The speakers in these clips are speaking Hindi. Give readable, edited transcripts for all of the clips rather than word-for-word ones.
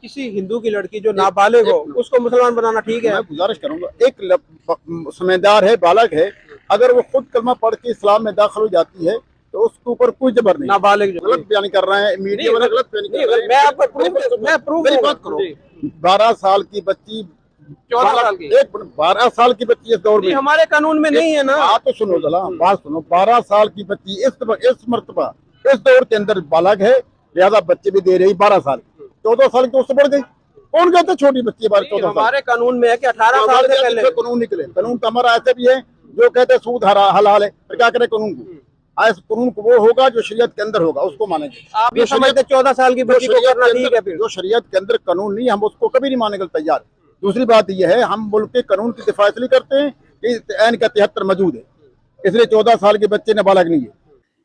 किसी हिंदू की लड़की जो नाबालिग हो उसको मुसलमान बनाना ठीक है? मैं गुजारिश करूंगा, एक समझदार है, बालग है, अगर वो खुद कलमा पढ़ के इस्लाम में दाखिल हो जाती है तो उसके ऊपर कोई जबर नहीं। नाबालिग जो गलत बयान कर रहे हैं मीडिया वाले, गलत बयान कर रहे हैं। मैं आपको प्रूफ मेरी बात करो। 12 साल की बच्ची, 14 साल की, 12 साल की बच्ची इस दौर में हमारे कानून में नहीं है ना। बात तो सुनो जरा, बात सुनो। 12 साल की बच्ची इस मर्तबा इस दौर के अंदर बालग है, लिहाजा बच्चे भी दे रही 12 साल, 14 साल की उससे बढ़ गई। कौन कहते छोटी बच्ची 14 साल? हमारे कानून में है कि 18 साल से पहले कानून निकले। कानून का हमारा ऐसे भी है जो कहते सूद हलाल है, फिर क्या करे कानून को? इस कानून को वो होगा जो शरीयत के अंदर होगा, उसको मानेंगे। आप ये समझते 14 साल की बच्ची को करना ठीक है? फिर जो शरीयत के अंदर कानून नहीं, हम उसको कभी नहीं मानेंगे तैयार। दूसरी बात यह है, हम मुल्क के कानून की दिफा इसलिए करते हैं कि ऐन का 73 मौजूद है, इसलिए 14 साल के बच्चे नाबालिग नहीं है।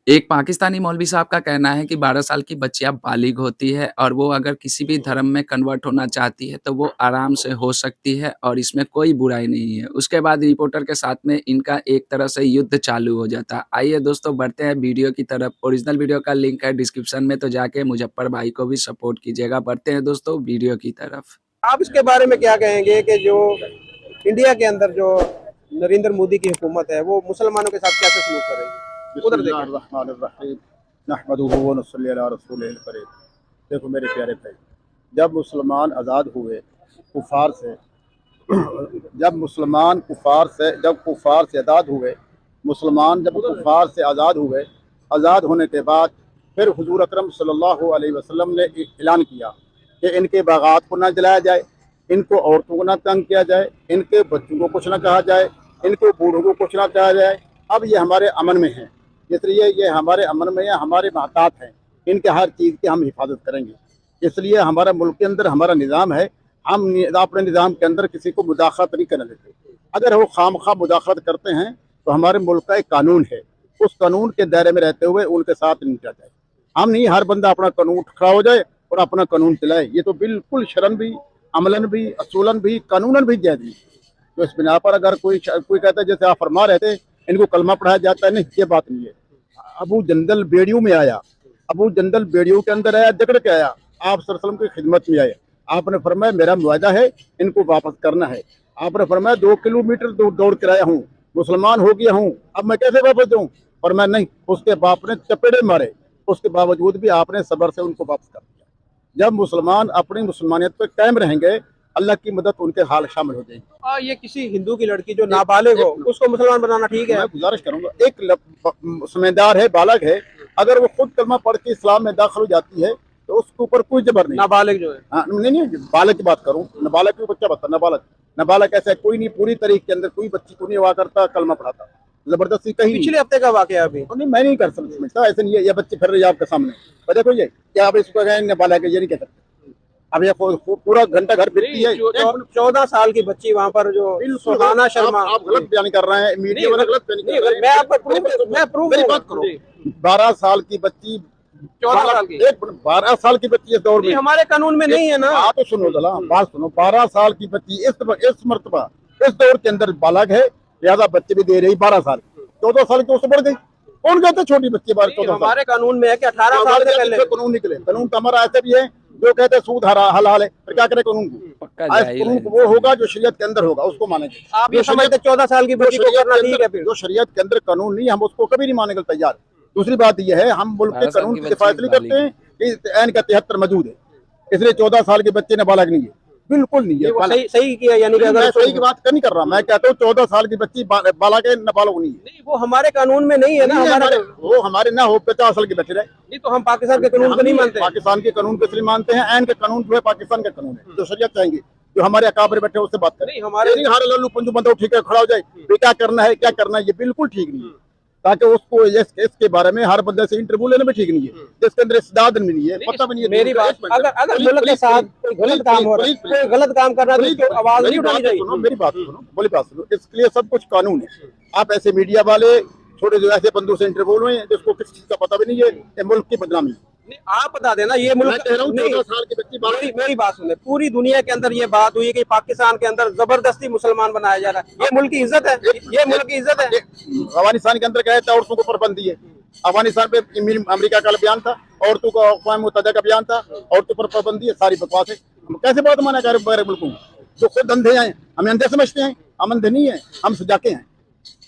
एक पाकिस्तानी मौलवी साहब का कहना है कि 12 साल की बच्चियां बालिग होती है और वो अगर किसी भी धर्म में कन्वर्ट होना चाहती है तो वो आराम से हो सकती है और इसमें कोई बुराई नहीं है। उसके बाद रिपोर्टर के साथ में इनका एक तरह से युद्ध चालू हो जाता है। आइए दोस्तों बढ़ते हैं वीडियो की तरफ। ओरिजिनल वीडियो का लिंक है डिस्क्रिप्शन में, तो जाके मुजफ्फर भाई को भी सपोर्ट कीजिएगा। बढ़ते हैं दोस्तों वीडियो की तरफ। आप इसके बारे में क्या कहेंगे कि जो इंडिया के अंदर जो नरेंद्र मोदी की हुकूमत है वो मुसलमानों के साथ कैसे सलूक कर रही है? उधर देखो मेरे प्यारे भाई, जब मुसलमान आज़ाद हुए कुफार से, जब कुफार से आज़ाद हुए, मुसलमान जब कुफार से आज़ाद हुए, आज़ाद होने के बाद फिर हुजूर अकरम सल्लल्लाहु अलैहि वसल्लम ने ऐलान किया कि इनके बागात को ना जलाया जाए, इनको औरतों को ना तंग किया जाए, इनके बच्चों को कुछ ना कहा जाए, इनको बूढ़ों को कुछ ना कहा जाए। अब ये हमारे अमन में है, इसलिए ये हमारे अमन में है, हमारे महतात हैं, इनके हर चीज़ की हम हिफाजत करेंगे। इसलिए हमारा मुल्क के अंदर हमारा निज़ाम है, हम अपने निज़ाम के अंदर किसी को मुदाखलत नहीं करने देते। अगर वो खामखा मुदाखलत करते हैं तो हमारे मुल्क का एक कानून है, उस कानून के दायरे में रहते हुए उनके साथ निपटा जाए। हम नहीं हर बंदा अपना कानून खड़ा हो जाए और अपना कानून चलाए, ये तो बिल्कुल शरन भी, अमलन भी, असूलन भी, कानूनन भी जायज़ नहीं। तो इस बिना पर अगर कोई कहता है जैसे आप फरमा रहे थे इनको कलमा पढ़ाया जाता है, नहीं, ये बात नहीं है। अबू जंदल बेड़ियों में आया, अबू जंदल बेड़ियों के अंदर आया, जकड़ के आया, आप सल्लल्लाहु अलैहि वसल्लम की खिदमत में आया। आपने फरमाया मेरा मुआदा है, इनको वापस करना है। आपने फरमाया 2 किलोमीटर दौड़ कर आया हूँ, मुसलमान हो गया हूँ, अब मैं कैसे वापस जाऊँ? फरमाया नहीं। उसके बाप ने चपेड़े मारे, उसके बावजूद भी आपने सब्र से उनको वापस कर दिया। जब मुसलमान अपनी मुसलमानियत पर कायम रहेंगे, अल्लाह की मदद उनके हाल शामिल हो जाएगी। ये किसी हिंदू की लड़की जो नाबालिग हो उसको मुसलमान बनाना ठीक है? मैं गुजारिश करूंगा, एक समझदार है, बालग है, अगर वो खुद कलमा पढ़ के इस्लाम में दाखिल हो जाती है तो उसके ऊपर कोई जबर नहीं। नाबालिग जो है, हाँ, नहीं, बालक की बात करूँ, नाबालग की बच्चा बता, नाबालग ऐसा कोई नहीं, पूरी तरीके के अंदर कोई बच्ची को नहीं हुआ करता कलमा पढ़ाता, जबरदस्ती कहीं। पिछले हफ्ते का वाकया अभी नहीं, मैं नहीं कर समझता, ऐसे नहीं है। ये बच्चे फिर रही है आपके सामने, देखो ये क्या आप इसको नाबालग है, ये नहीं कह सकते। अब ये पूरा घंटा घर फिरती है। 14 साल की बच्ची वहाँ पर जो सुहाना शर्मा, आप गलत बयान कर रहे हैं, मीडिया वाले गलत बयान कर रहे हैं। मैं आपको मैं प्रूफ मेरी बात करो। 12 साल की बच्ची, 14 साल की, 12 साल की बच्ची इस दौर में हमारे कानून में नहीं है ना। बात तो सुनो जरा, बात सुनो। 12 साल की बच्ची इस मर्तबा इस दौर के अंदर बालग है, लिहाजा बच्चे भी दे रही 12 साल, 14 साल की उससे बढ़ गई। कौन कहते छोटी बच्ची 14 साल? हमारे कानून में है कि 18 साल से पहले कानून निकले। कानून का हमारा ऐसे भी है जो कहते सूद हलाल है, फिर क्या करे कानून को? कानून को वो होगा जो शरीयत के अंदर होगा, उसको मानेंगे। आप ये समझते 14 साल की बच्ची को करना ठीक है? फिर जो शरीयत के अंदर कानून नहीं, हम उसको कभी नहीं मानेंगे तैयार। दूसरी बात यह है, हम मुल्क के कानून की दिफा इसलिए करते हैं कि ऐन का 73 मौजूद है, इसलिए 14 साल के बच्चे नाबालिग नहीं है, बिल्कुल नहीं है। सही किया, यानी कि मैं सही की बात नहीं कर रहा, मैं कहता हूँ 14 साल की बच्ची बालग है, नाबालिग नहीं है। वो हमारे कानून में नहीं है ना। वो हमारे ना हो 50 साल के बच्चे रहे, नहीं तो हम पाकिस्तान के कानून को नहीं मानते। पाकिस्तान के कानून को इसलिए मानते हैं, ऐन का कानून जो है पाकिस्तान का कानून है, जो शरीयत चाहेंगे, जो हमारे अकाबर बैठे उससे बात करें। हमारे लल्लू पंजू बंदा ठीक है खड़ा हो जाए, क्या करना है क्या करना है, ये बिल्कुल ठीक नहीं है। ताकि उसको इसके बारे में हर बंदे से इंटरव्यू लेना भी ठीक नहीं है, जिसके अंदर इस्तेदाद भी नहीं है, पता भी नहीं है। मेरी बात, अगर मुल्क के साथ कोई गलत काम हो रहा है, कोई गलत काम कर रहा है तो आवाज नहीं उठानी चाहिए। मेरी बात सुनो, बोली बात सुनो। इसके लिए सब कुछ कानून है। आप ऐसे मीडिया वाले छोटे जो ऐसे बंदों से इंटरव्यू हुए हैं जिसको किसी चीज का पता भी नहीं है, ये मुल्क की बदनामी। आप बता देना, ये मुल्क, 14 साल की बच्ची, मेरी बात सुने, पूरी दुनिया के अंदर ये बात हुई कि पाकिस्तान के अंदर जबरदस्ती मुसलमान बनाया जा रहा है। ये मुल्क की इज्जत है, ये मुल्क की इज्जत है। अफगानिस्तान के अंदर क्या है, औरतों को पाबंदी है। अफगानिस्तान पे अमेरिका का बयान था, औरतों का अक़वाम मुत्तहिदा का बयान था, औरतों पर पाबंदी है, सारी बकवास है। कैसे बहुत मना कर बगैर मुल्कों जो खुद अंधे हैं, हमें अंधे समझते हैं? हम अंधे नहीं है, हम सजाके हैं।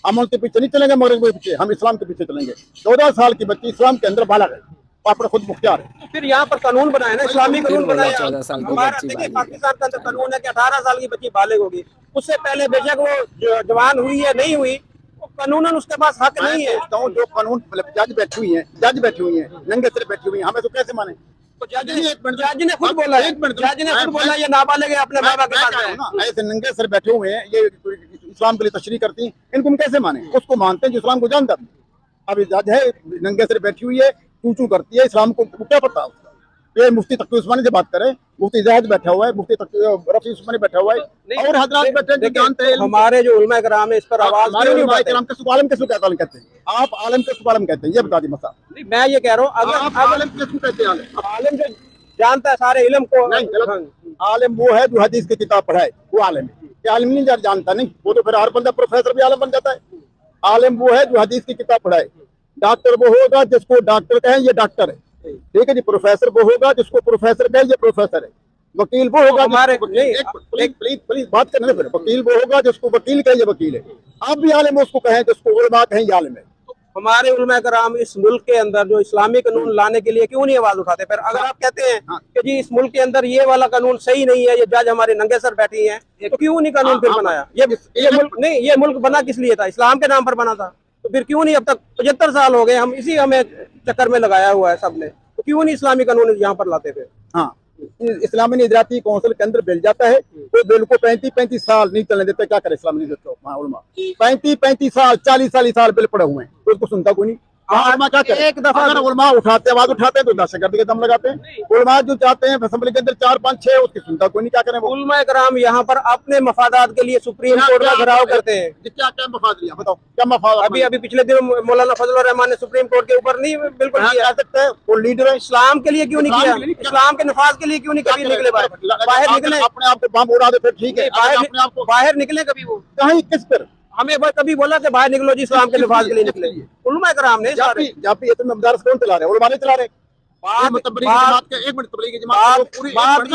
हम उनके पीछे नहीं चलेंगे, मगरब के पीछे, हम इस्लाम के पीछे चलेंगे। 14 साल की बच्ची इस्लाम के अंदर बालग है, अपने खुद मुख्तियार है। फिर यहाँ पर कानून बनाया ना, इस्लामी कानून बनाया। 14 साल की हमारा बच्ची देखिए बालिग पाकिस्तान का अंदर कानून है कि 18 साल की बच्ची बालिग होगी। उससे पहले बेशक वो जवान हुई है नहीं हुई, कानूनन उसके पास हक नहीं है। तो जो कानून मतलब जज बैठी हुई है, नंगे सिर बैठी हुई है, हमें तो कैसे माने? तो जज ने खुद बोला है, जज ने खुद बोला ये नाबालिग है, अपने माँ बाप के पास है। ऐसे नंगे सर बैठे हुए हैं, ये इस्लाम के लिए तशरीह करती हैं, इनको हम कैसे माने? उसको मानते हैं जो इस्लाम को जानता है। अब जज है, नंगे सर बैठी हुई है, चू करती है, इस्लाम को क्या पता उसका? ये मुफ्ती तकी उस्मानी से बात करें, मुफ्ती जहाज बैठा हुआ है, मुफ्ती रफी उस्मानी बैठा हुआ है, और हजरात बैठे हैं जानते हैं। हमारे जो उलमा कराम है इस पर आवाज क्यों नहीं उठाते? आलम कहते हैं, आप आलम के आलम कहते हैं, ये बता दी मसा। मैं ये कह रहा हूँ, आप अगर आलम किसको कहते हैं? आलिम जो जानता है सारे इल्म को, नहीं, आलिम वो है जो हदीस की किताब पढ़ाए, वो आलिम है। आलिम नहीं जानता नहीं, वो तो फिर हर बंदा प्रोफेसर भी आलिम बन जाता है। आलिम वो है जो हदीस की किताब पढ़ाए। डॉक्टर वो होगा जिसको डॉक्टर कहें ये डॉक्टर है, ठीक है जी। प्रोफेसर वो होगा जिसको प्रोफेसर कहें ये प्रोफेसर है। वकील वो होगा हमारे प्लीज बात करने, फिर वकील वो होगा जिसको वकील कहे ये वकील है। आप भी आलिम उसको कहें, जिसको उलमा कहें ये आलिम है। हमारे उलमा कराम इस मुल्क के अंदर जो इस्लामी कानून लाने के लिए क्यों नहीं आवाज उठाते? फिर अगर आप कहते हैं कि जी इस मुल्क के अंदर ये वाला कानून सही नहीं है, ये जज हमारे नंगे सर बैठी हैं, तो क्यों नहीं कानून फिर बनाया? ये मुल्क नहीं, ये मुल्क बना किस लिए था? इस्लाम के नाम पर बना था। तो फिर क्यों नहीं? अब तक 75 साल हो गए, हम इसी हमें चक्कर में लगाया हुआ है सबने, तो क्यों नहीं इस्लामी कानून यहाँ पर लाते? फिर हाँ, इस्लामी निजराती कौंसिल के अंदर बिल जाता है, तो बिल को 35 साल नहीं चलने देते। क्या करे इस्लामी निजराती 35 साल 40 साल बिल पड़े हुए हैं, तो उसको सुनता कोई नहीं। उलमा क्या करे? एक दफा अगर उलमा उठाते आवाज उठाते हैं तो दहशतगर्दी के दम लगाते हैं। उलमा जो चाहते हैं असेंबली के अंदर 4 5 6, उसकी सुनता कोई नहीं। क्या करें? उलमा कराम यहाँ पर अपने मफादात के लिए सुप्रीम कोर्ट का घेराव करते हैं। क्या क्या मफाद लिया बताओ, क्या मफाद? अभी पिछले दिनों मौलाना फजलुर रहमान ने सुप्रीम कोर्ट के ऊपर नहीं बिल्कुल किया सकते हैं। वो लीडर है, इस्लाम के लिए क्यों नहीं किया? इस्लाम के नफाज के लिए क्यों नहीं कभी निकले? बाहर निकले, अपने आप को बम उड़ा दे, फिर ठीक है। बाहर निकले कभी? वो कहीं किस पर हमें कभी बोला कि बाहर निकलो जी इस्लाम के नफाज के लिए निकले? उलमा कराम ने जब भी ये तो मदारस कौन चला रहे? उलमा नहीं चला रहे।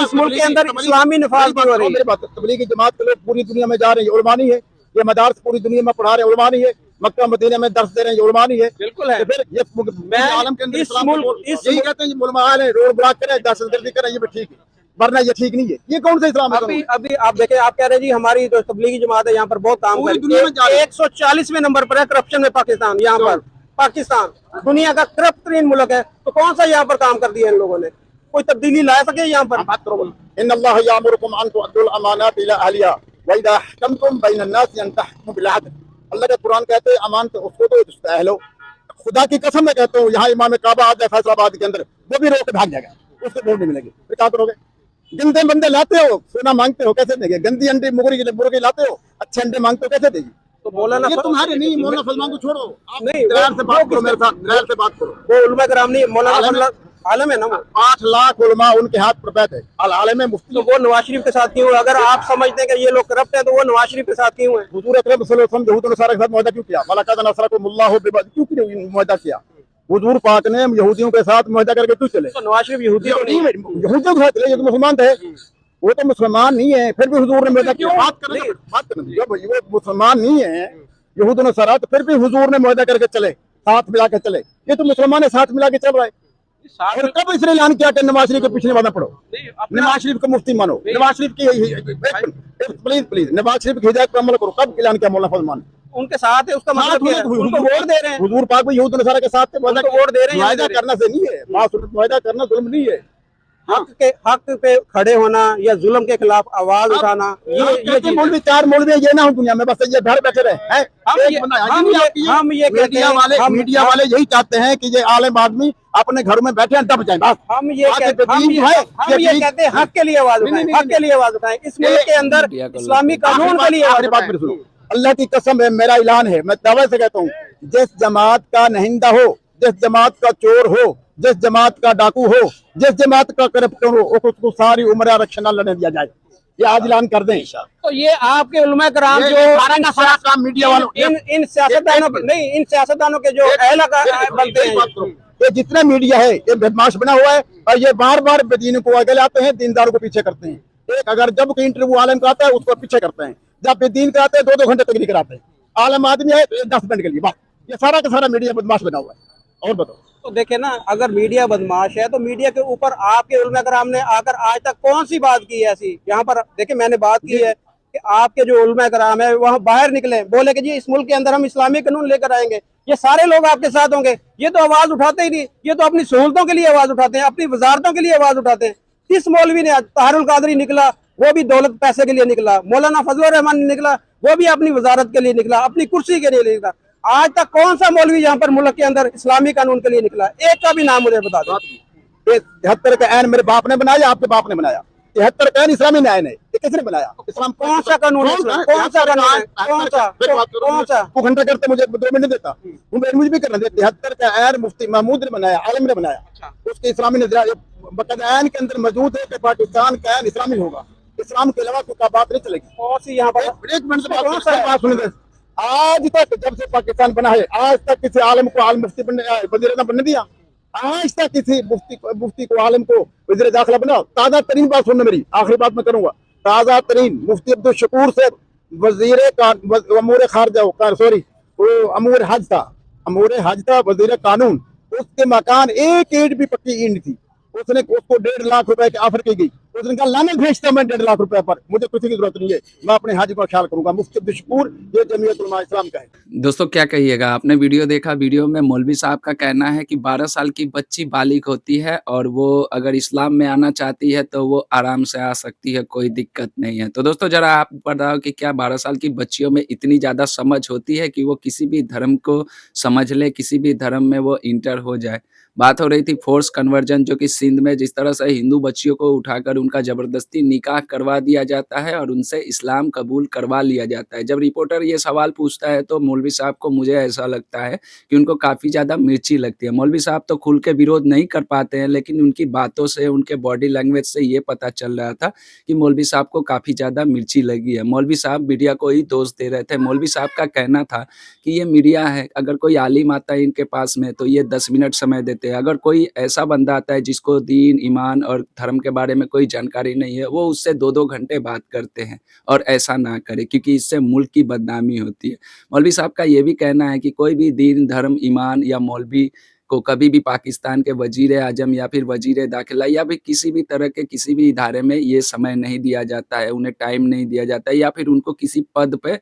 इस मुल्क के अंदर इस्लामी नफाज की हो रही है। तबलीगी जमात के लोग पूरी दुनिया में जा रहे हैं, उलमा नहीं है। ये मदारस पूरी दुनिया में पढ़ा रहे हैं, उलमा नहीं है। मक्का मदीना में दर्स दे रहे हैं, उलमा नहीं है। बिल्कुल है। फिर ये आलम के अंदर यही कहते हैं उलमा आए रोड ब्लॉक करें, दहशतगर्दी करें, ये भी ठीक है, वरना ये ठीक नहीं है। ये कौन सा इस्लाम है? अभी आप देखें, आप कह रहे हैं जी हमारी जो तबलीगी जमात है यहाँ पर बहुत काम कर रही है। 140वें नंबर पर है करप्शन में पाकिस्तान। यहाँ पर पाकिस्तान दुनिया का करप्ट तरीन मुल्क है, तो कौन सा यहाँ पर काम कर दिया इन लोगों ने? कोई तब्दीली ला सके यहाँ पर? बात करो। इन्नल्लाह यामुरुकुम अन तुअद्दुल अमानात इला अहलिहा व इज़ा हकमतुम बैनन नास अन तहकुमू बिल अदल। अल्लाह का कुरान कहते हैं अमानत उसको दो जिसका अहल हो। खुदा की कसम मैं कहता हूँ, यहाँ इमाम काबा आ जाए फैसलाबाद के अंदर, वो भी रोक के भाग जाएगा, उसको वोट नहीं मिलेगी। फिर क्या करोगे? गंदे बंदे लाते हो, सोना मांगते हो, कैसे देंगे? गंदी अंडे मुर्गी लाते हो, अच्छे अंडे मांगते हो, कैसे देगी? तो मौलाना ये तुम्हारे नहीं, मौलाना फजलान को छोड़ो, आप नहीं, दयाल से बात करो, मेरे साथ दयाल से बात करो। वो उलमा कराम नहीं, मौलाना आलम है ना। 8 लाख उलमा उनके हाथ पर बैठे अल आलम है मुफ्ती। तो वो नवाज शरीफ के साथ क्यों? अगर आप समझते हैं कि ये लोग करप्ट हैं, तो वो नवाज शरीफ के साथ क्यों है? हुजूर अकरम सल्लल्लाहु अलैहि वसल्लम यहूद और नसारा के साथ मुआहदा क्यों किया? वलक़द नसरकुमुल्लाहु बिबद, क्यों मुआहदा किया? हुजूर पाक ने यहूदियों के साथ मुआहदा करके क्यों चले? तो नवाज शरीफ यहूदी नहीं है, यहूदियों के साथ चले, ये तो मुसलमान थे। वो तो मुसलमान नहीं है, फिर भी हुजूर ने मुआहदा किया। बात करने जब वो मुसलमान नहीं है यहूद और नसारा, तो फिर भी हुजूर ने मुआहदा करके चले, साथ मिला के चले। ये तो मुसलमान है, साथ मिला के चल रहा है। और कब इसने ऐलान किया कि नवाज शरीफ के पीछे वादा पढ़ो, नवाज शरीफ को मुफ्ती मानो, नवाज शरीफ की प्लीज नवाज शरीफ की हिदायत पर अमल करो? कब ऐलान किया मौलाना फजमान? उनके साथ है, उसका मतलब क्या है? उनको वोट दे रहे हैं। हुजूर पाक भी यहूद नसारा के साथ थे, वोट दे रहे हैं। मुआहदा करना से नहीं है, मुआहदा करना जुल्म नहीं है। हक पे खड़े होना या जुल्म के खिलाफ आवाज उठाना, ये मौलवी 4 मौलवी ये ना हो दुनिया में, बस ये घर बैठे रहे। मीडिया वाले यही चाहते हैं कि ये आलिम आदमी अपने घरों में बैठे दब जाए। बस हम ये कहते हैं हक के लिए आवाज उठाएं, हक के लिए आवाज उठाएं। इस मुल्क के अंदर इस्लामी कानून के लिए आवाज बात मेरी सुनो। अल्लाह की कसम है, मेरा ऐलान है, मैं दावे से कहता हूँ, जिस जमात का नहिंदा हो, जिस जमात का चोर हो, जिस जमात का डाकू हो, जिस जमात का करप्टर हो, उसको सारी उम्र आरक्षण न लड़ने दिया जाए। ये आज ऐलान कर दें। तो ये आपके उलमा कराम जो मीडिया वालों इन सियासतदानों के नहीं, इन सियासतदानों के जो अहला बनते हैं, ये जितना मीडिया है ये बदमाश बना हुआ है और ये बार बार बेदीनों को आगे लाते हैं, दीनदारों को पीछे करते हैं। एक अगर जब कोई इंटरव्यू आलम का आता है उसको पीछे करते हैं, जब बेदीन का आता है 2-2 घंटे तक नहीं कराते हैं। आलम आदमी है तो 10 मिनट के लिए बात। ये सारा का सारा मीडिया बदमाश बना हुआ है। और बताओ, तो देखे ना, अगर मीडिया बदमाश है तो मीडिया के ऊपर आपके उलमा कराम ने आकर आज तक कौन सी बात की है ऐसी? यहाँ पर देखिए मैंने बात की है कि आपके जो उलमा कराम है वहाँ बाहर निकले, बोले कि जी इस मुल्क के अंदर हम इस्लामी कानून लेकर आएंगे, ये सारे लोग आपके साथ होंगे। ये तो आवाज उठाते ही नहीं, ये तो अपनी सहूलतों के लिए आवाज उठाते हैं, अपनी वजारतों के लिए आवाज उठाते हैं। किस मौलवी ने? ताहरुल कादरी निकला, वो भी दौलत पैसे के लिए निकला। मौलाना फजलुर रहमान निकला, वो भी अपनी वजारत के लिए निकला, अपनी कुर्सी के लिए निकला। आज तक कौन सा मौलवी यहाँ पर मुल्क के अंदर इस्लामी कानून के लिए निकला? एक का भी नाम मुझे बता दो। 73 का ऐन मेरे बाप ने बनाया, आपके बाप ने बनाया। 73 का ऐन इस्लामी न्याय ने, ये किसने बनाया? इस्लाम कौन सा कानून है? कौन सा कानून है? कौन सा? 2 घंटा करते मुझे 2 मिनट देता, मुझे भी करना। 73 का ऐन मुफ्ती महमूद ने बनाया, आलम ने बनाया। उसके इस्लामी बकायदा ऐन के अंदर मौजूद है कि पाकिस्तान का ऐन इस्लामी होगा, इस्लाम के अलावा कोई बात नहीं चलेगी। कौन सी यहाँ पर? एक मिनट बात सुनिए। आज तक जब से पाकिस्तान बना है आज तक किसी आलम को आलम मुफ्ती बनने वजीर आज़म बनने दिया? आज तक किसी मुफ्ती को आलम को वजीर दाखिला बनाओ? ताज़ा तरीन बात सुनना मेरी, आखिरी बात मैं करूंगा। ताज़ा तरीन मुफ्ती अब्दुल शकूर से वजीर अमूर खारजा, सॉरी वो अमूर हज था, अमूर हज था वजीर कानून। उसके मकान एक ईंट भी पक्की ईंट थी। उसने उसको 1.5 लाख रुपए की ऑफर की गई। उसने कहा लाना भेजता मैं 1.5 लाख रुपए पर, मुझे किसी की जरूरत नहीं है, मैं अपने हाजी का ख्याल करूंगा। मुफ्ती अब्दुल शकूर ये जमीयत उलमा इस्लाम का है। दोस्तों क्या कहिएगा, आपने वीडियो देखा। वीडियो में मौलवी साहब का कहना है कि 12 साल की बच्ची बालिग होती है और वो अगर इस्लाम में आना चाहती है तो वो आराम से आ सकती है, कोई दिक्कत नहीं है। तो दोस्तों जरा आप बताओ कि क्या 12 साल की बच्चियों में इतनी ज़्यादा समझ होती है कि वो किसी भी धर्म को समझ ले, किसी भी धर्म में वो इंटर हो जाए। बात हो रही थी फोर्स कन्वर्जन, जो कि सिंध में जिस तरह से हिंदू बच्चियों को उठाकर उनका ज़बरदस्ती निकाह करवा दिया जाता है और उनसे इस्लाम कबूल करवा लिया जाता है। जब रिपोर्टर ये सवाल पूछता है तो मौलवी साहब को, मुझे ऐसा लगता है कि उनको काफ़ी ज़्यादा मिर्ची लगती है। मौलवी साहब तो खुल के विरोध नहीं कर पाते हैं, लेकिन उनकी बातों से, उनके बॉडी लैंग्वेज से ये पता चल रहा था कि मौलवी साहब को काफ़ी ज़्यादा मिर्ची लगी है। मौलवी साहब मीडिया को ही दोष दे रहे थे। मौलवी साहब का कहना था कि ये मीडिया है, अगर कोई आलिम आता है इनके पास में तो ये 10 मिनट समय देते हैं। अगर कोई ऐसा बंदा आता है जिसको दीन, ईमान और धर्म के बारे में कोई जानकारी नहीं है, वो उससे 2-2 घंटे बात करते हैं। और ऐसा ना करें क्योंकि इससे मुल्क की बदनामी होती है। मौलवी साहब का ये भी कहना है कि कोई भी दीन, धर्म, ईमान या मौलवी को कभी भी पाकिस्तान के वज़ीर-ए-आज़म या फिर वज़ीर-ए-दाखिला या फिर किसी भी तरह के किसी भी इदारे में ये समय नहीं दिया जाता है, उन्हें टाइम नहीं दिया जाता है या फिर उनको किसी पद पे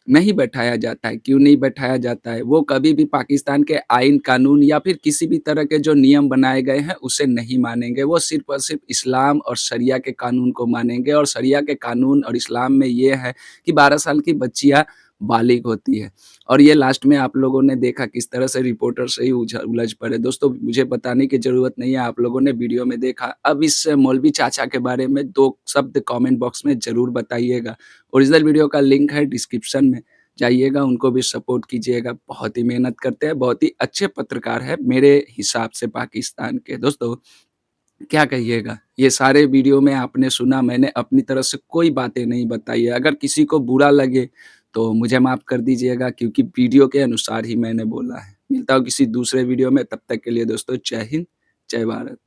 नहीं बैठाया जाता है। क्यों नहीं बैठाया जाता है? वो कभी भी पाकिस्तान के आइन, कानून या फिर किसी भी तरह के जो नियम बनाए गए हैं उसे नहीं मानेंगे। वो सिर्फ़ और सिर्फ़ इस्लाम और शरिया के कानून को मानेंगे और शरिया के कानून और इस्लाम में ये है कि 12 साल की बच्चियाँ बालिग होती है। और ये लास्ट में आप लोगों ने देखा किस तरह से रिपोर्टर से ही उलझ पड़े। दोस्तों मुझे बताने की ज़रूरत नहीं है, आप लोगों ने वीडियो में देखा। अब इस मौलवी चाचा के बारे में 2 शब्द कमेंट बॉक्स में ज़रूर बताइएगा। ओरिजिनल वीडियो का लिंक है डिस्क्रिप्शन में, जाइएगा, उनको भी सपोर्ट कीजिएगा। बहुत ही मेहनत करते हैं, बहुत ही अच्छे पत्रकार हैं मेरे हिसाब से पाकिस्तान के। दोस्तों क्या कहिएगा? ये सारे वीडियो में आपने सुना, मैंने अपनी तरफ से कोई बातें नहीं बताई है। अगर किसी को बुरा लगे तो मुझे माफ़ कर दीजिएगा क्योंकि वीडियो के अनुसार ही मैंने बोला है। मिलता हूँ किसी दूसरे वीडियो में, तब तक के लिए दोस्तों जय हिंद, जय भारत।